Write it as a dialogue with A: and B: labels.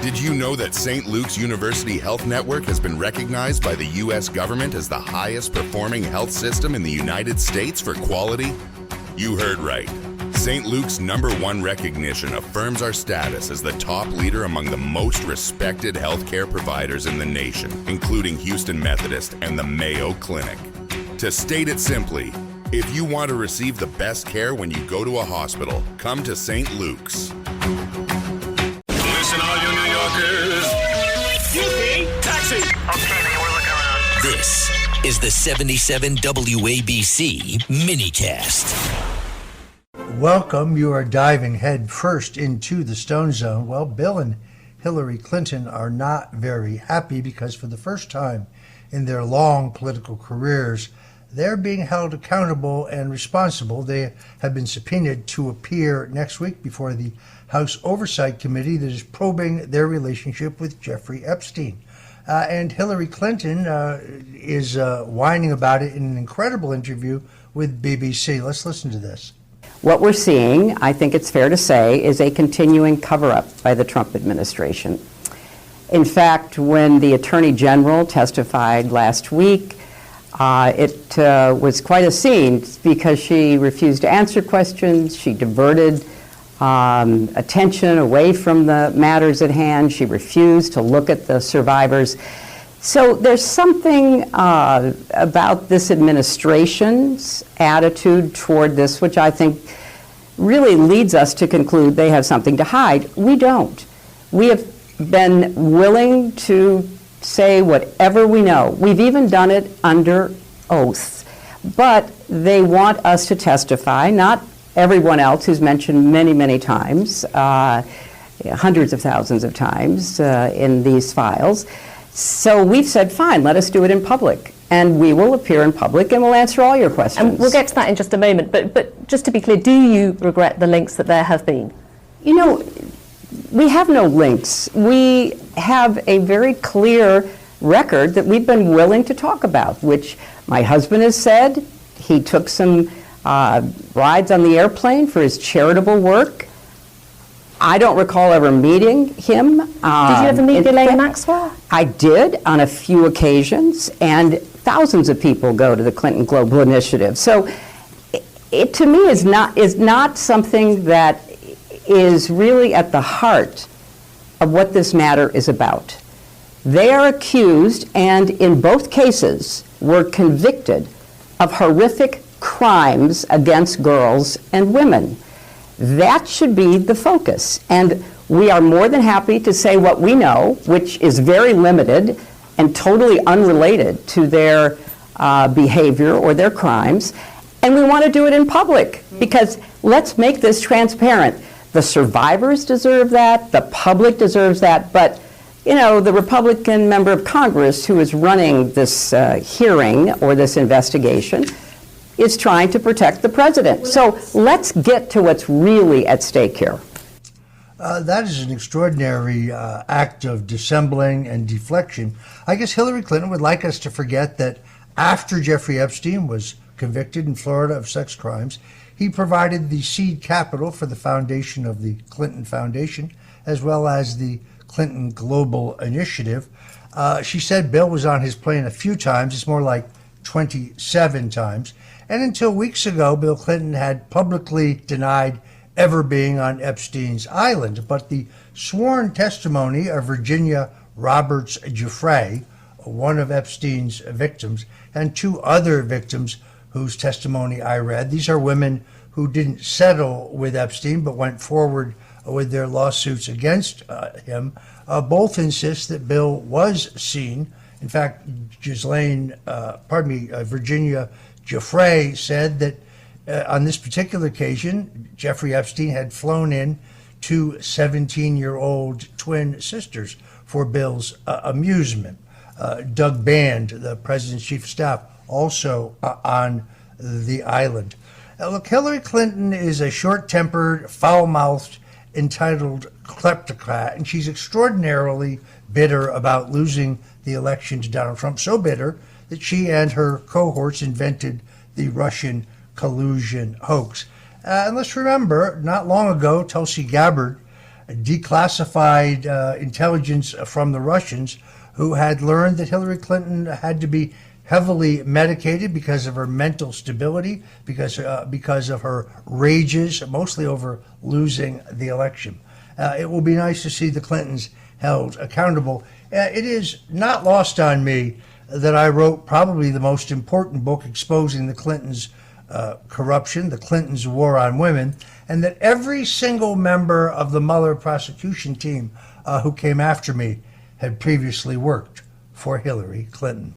A: Did you know that St. Luke's University Health Network has been recognized by the U.S. government as the highest performing health system in the United States for quality? You heard right. St. Luke's #1 recognition affirms our status as the top leader among the most respected healthcare providers in the nation, including Houston Methodist and the Mayo Clinic. To state it simply, if you want to receive the best care when you go to a hospital, come to St. Luke's.
B: Listen, all you New Yorkers. Excuse me, taxi.
C: Okay, man, we're looking around.
D: This is the 77 WABC minicast.
E: Welcome. You are diving head first into the Stone Zone. Well, Bill and Hillary Clinton are not very happy because for the first time in their long political careers, they're being held accountable and responsible. They have been subpoenaed to appear next week before the House Oversight Committee that is probing their relationship with Jeffrey Epstein. And Hillary Clinton is whining about it in an incredible interview with BBC. Let's listen to this.
F: What we're seeing, I think it's fair to say, is a continuing cover-up by the Trump administration. In fact, when the Attorney General testified last week, it was quite a scene because she refused to answer questions. She diverted attention away from the matters at hand. She refused to look at the survivors. So there's something about this administration's attitude toward this, which I think really leads us to conclude they have something to hide. We don't. We have been willing to say whatever we know. We've even done it under oath. But they want us to testify, not everyone else who's mentioned many, many times, hundreds of thousands of times in these files. So we've said, fine, let us do it in public. And we will appear in public and we'll answer all your questions.
G: And we'll get to that in just a moment. But just to be clear, do you regret the links that there have been?
F: You know, we have no links. We have a very clear record that we've been willing to talk about, which my husband has said. He took some rides on the airplane for his charitable work. I don't recall ever meeting him. Did you
G: ever meet Ghislaine Maxwell?
F: I did on a few occasions, and thousands of people go to the Clinton Global Initiative. So it to me is not something that is really at the heart of what this matter is about. They are accused, and in both cases were convicted of horrific crimes against girls and women. That should be the focus. And we are more than happy to say what we know, which is very limited and totally unrelated to their behavior or their crimes. And we want to do it in public because let's make this transparent. The survivors deserve that. The public deserves that. But, you know, the Republican member of Congress who is running this hearing or this investigation is trying to protect the president. So let's get to what's really at stake here.
E: That is an extraordinary act of dissembling and deflection. I guess Hillary Clinton would like us to forget that after Jeffrey Epstein was convicted in Florida of sex crimes, he provided the seed capital for the foundation of the Clinton Foundation, as well as the Clinton Global Initiative. She said Bill was on his plane a few times. It's more like 27 times. And until weeks ago, Bill Clinton had publicly denied ever being on Epstein's island. But the sworn testimony of Virginia Roberts Giuffre, one of Epstein's victims, and two other victims whose testimony I read, these are women who didn't settle with Epstein but went forward with their lawsuits against him, both insist that Bill was seen. In fact, Virginia Giuffre said that on this particular occasion, Jeffrey Epstein had flown in two 17-year-old twin sisters for Bill's amusement. Doug Band, the president's chief of staff, also on the island. Look, Hillary Clinton is a short-tempered, foul-mouthed, entitled kleptocrat, and she's extraordinarily bitter about losing the election to Donald Trump, so bitter that she and her cohorts invented the Russian collusion hoax. And let's remember, not long ago, Tulsi Gabbard declassified intelligence from the Russians, who had learned that Hillary Clinton had to be heavily medicated because of her mental stability, because of her rages, mostly over losing the election. It will be nice to see the Clintons held accountable. It is not lost on me that I wrote probably the most important book exposing the Clintons' corruption, the Clintons' war on women, and that every single member of the Mueller prosecution team who came after me had previously worked for Hillary Clinton.